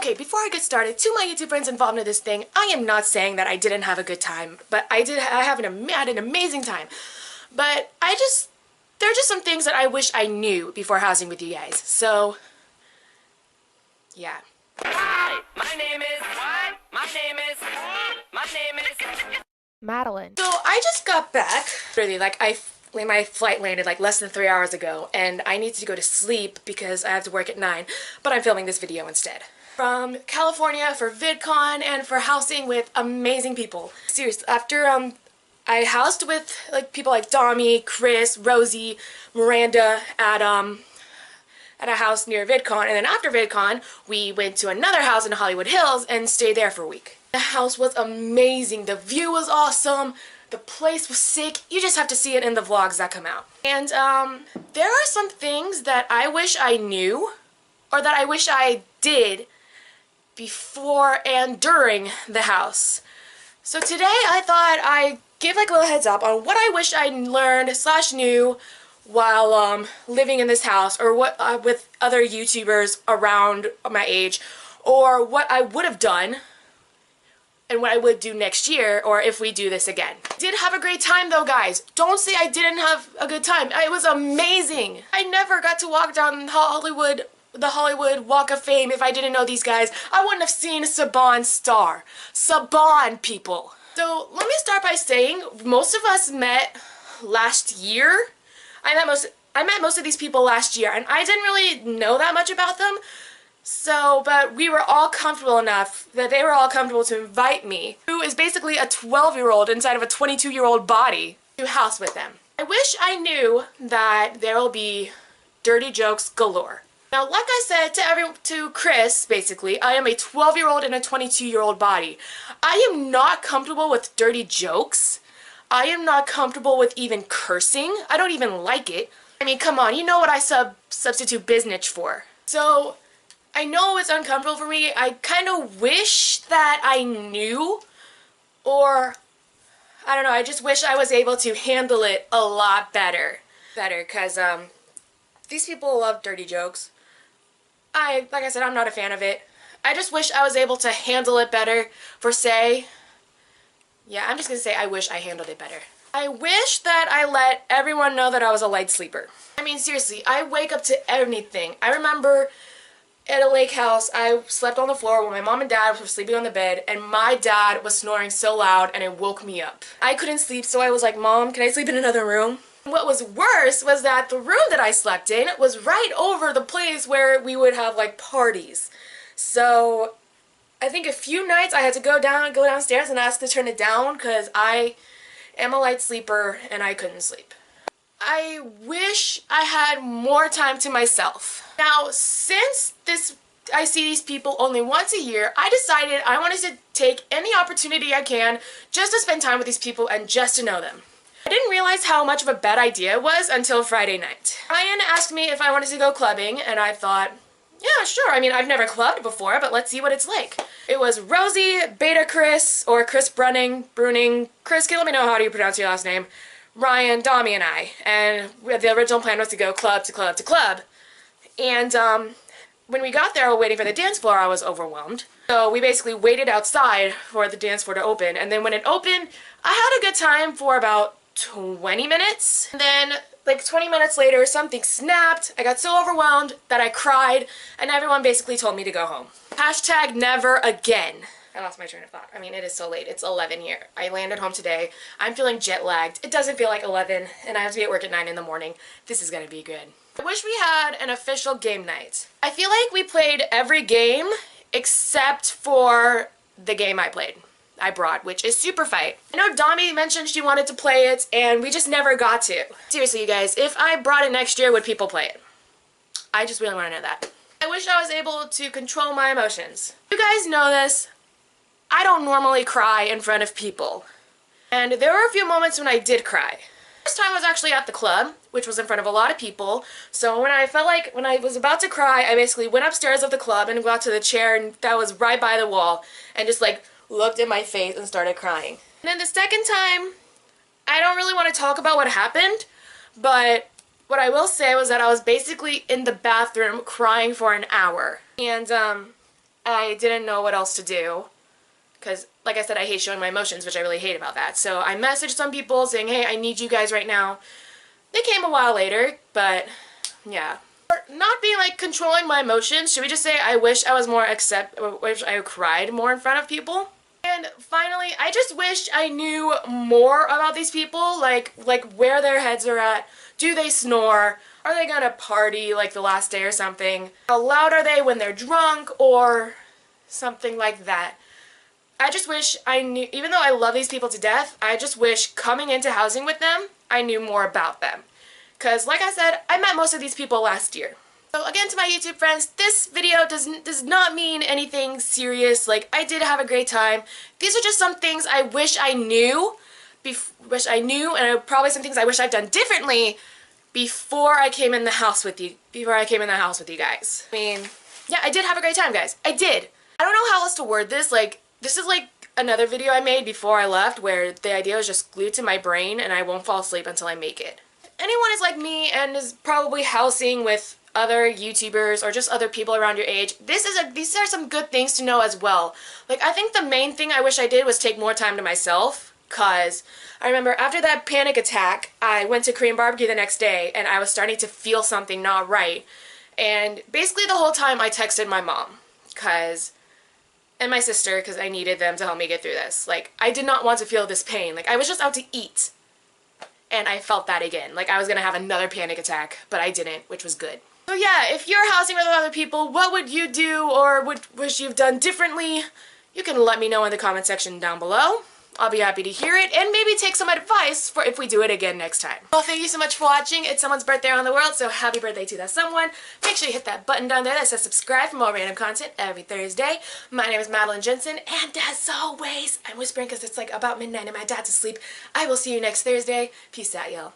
Okay, before I get started, to my YouTube friends involved in this thing, I am not saying that I didn't have a good time, but I had an amazing time. But there are just some things that I wish I knew before housing with you guys. So, yeah. Hi, my name is Madeline. So I just got back. Really, my flight landed like less than 3 hours ago, and I need to go to sleep because I have to work at 9, but I'm filming this video instead. From California for VidCon and for housing with amazing people. Seriously, after I housed with people like Dami, Chris, Rosie, Miranda, Adam, at a house near VidCon, and then after VidCon, we went to another house in Hollywood Hills and stayed there for a week. The house was amazing, the view was awesome, the place was sick. You just have to see it in the vlogs that come out. And there are some things that I wish I knew, or that I wish I did before and during the house. So today I thought I'd give like a little heads up on what I wish I learned / knew while living in this house, or what with other YouTubers around my age, or what I would have done and what I would do next year, or if we do this again. I did have a great time though, guys. Don't say I didn't have a good time. It was amazing. I never got to walk down the Hollywood Walk of Fame if I didn't know these guys. I wouldn't have seen Saban's star. Saban, people. So let me start by saying most of us met last year. I met most of these people last year, and I didn't really know that much about them. So, but we were all comfortable enough that they were all comfortable to invite me, who is basically a 12-year-old inside of a 22-year-old body, to house with them. I wish I knew that there will be dirty jokes galore. Now, like I said to Chris, basically, I am a 12-year-old in a 22-year-old body. I am not comfortable with dirty jokes. I am not comfortable with even cursing. I don't even like it. I mean, come on, you know what I substitute biznitch for. So, I know it's uncomfortable for me. I kind of wish that I knew, or, I don't know, I just wish I was able to handle it a lot better. Because, these people love dirty jokes. Like I said, I'm not a fan of it. I just wish I was able to handle it better yeah, I'm just gonna say I wish I handled it better. I wish that I let everyone know that I was a light sleeper. I mean, seriously, I wake up to anything. I remember at a lake house, I slept on the floor when my mom and dad were sleeping on the bed, and my dad was snoring so loud and it woke me up. I couldn't sleep, so I was like, Mom, can I sleep in another room? What was worse was that the room that I slept in was right over the place where we would have like parties. So I think a few nights I had to go downstairs and ask to turn it down because I am a light sleeper and I couldn't sleep. I wish I had more time to myself. Now, since I see these people only once a year, I decided I wanted to take any opportunity I can just to spend time with these people and just to know them. I didn't realize how much of a bad idea it was until Friday night. Ryan asked me if I wanted to go clubbing, and I thought, yeah, sure. I mean, I've never clubbed before, but let's see what it's like. It was Rosie, Beta Chris, or Chris Bruning, Chris, let me know how do you pronounce your last name, Ryan, Dami, and I. And the original plan was to go club to club to club. And when we got there while waiting for the dance floor, I was overwhelmed. So we basically waited outside for the dance floor to open, and then when it opened, I had a good time for about 20 minutes. And then like 20 minutes later, something snapped. I got so overwhelmed that I cried, and everyone basically told me to go home. Hashtag never again. I lost my train of thought. I mean, it is so late. It's 11 here. I landed home today. I'm feeling jet lagged. It doesn't feel like 11, and I have to be at work at 9 in the morning. This is gonna be good. I wish we had an official game night. I feel like we played every game except for the game I brought, which is Super Fight. I know Dami mentioned she wanted to play it, and we just never got to. Seriously, you guys, if I brought it next year, would people play it? I just really want to know that. I wish I was able to control my emotions. You guys know this. I don't normally cry in front of people. And there were a few moments when I did cry. This time was actually at the club, which was in front of a lot of people. So when I was about to cry, I basically went upstairs of the club and got to the chair that was right by the wall and just like looked at my face and started crying. And then the second time, I don't really want to talk about what happened, but what I will say was that I was basically in the bathroom crying for an hour. And I didn't know what else to do. Because, like I said, I hate showing my emotions, which I really hate about that. So I messaged some people saying, hey, I need you guys right now. They came a while later, but yeah. Not being like controlling my emotions, should we just say I wish I was more wish I cried more in front of people? And finally, I just wish I knew more about these people, like where their heads are at. Do they snore? Are they gonna party like the last day or something? How loud are they when they're drunk or something like that? I just wish I knew, even though I love these people to death, I just wish coming into housing with them, I knew more about them. Because like I said, I met most of these people last year. So again, to my YouTube friends, this video does not mean anything serious. Like, I did have a great time. These are just some things I wish I knew, and probably some things I wish I've done differently before I came in the house with you, guys. I mean, yeah, I did have a great time, guys. I did. I don't know how else to word this. Like, this is like another video I made before I left where the idea was just glued to my brain and I won't fall asleep until I make it. If anyone is like me and is probably housing with other YouTubers or just other people around your age, these are some good things to know as well. Like, I think the main thing I wish I did was take more time to myself, cause I remember after that panic attack, I went to Korean barbecue the next day and I was starting to feel something not right. And basically the whole time I texted my mom, and my sister, because I needed them to help me get through this. Like, I did not want to feel this pain. Like, I was just out to eat. And I felt that again. Like, I was gonna have another panic attack, but I didn't, which was good. So yeah, if you're housing with other people, what would you do or would wish you've done differently? You can let me know in the comment section down below. I'll be happy to hear it and maybe take some advice for if we do it again next time. Well, thank you so much for watching. It's someone's birthday around the world, so happy birthday to that someone. Make sure you hit that button down there that says subscribe for more random content every Thursday. My name is Madeline Jensen, and as always, I'm whispering because it's like about midnight and my dad's asleep. I will see you next Thursday. Peace out, y'all.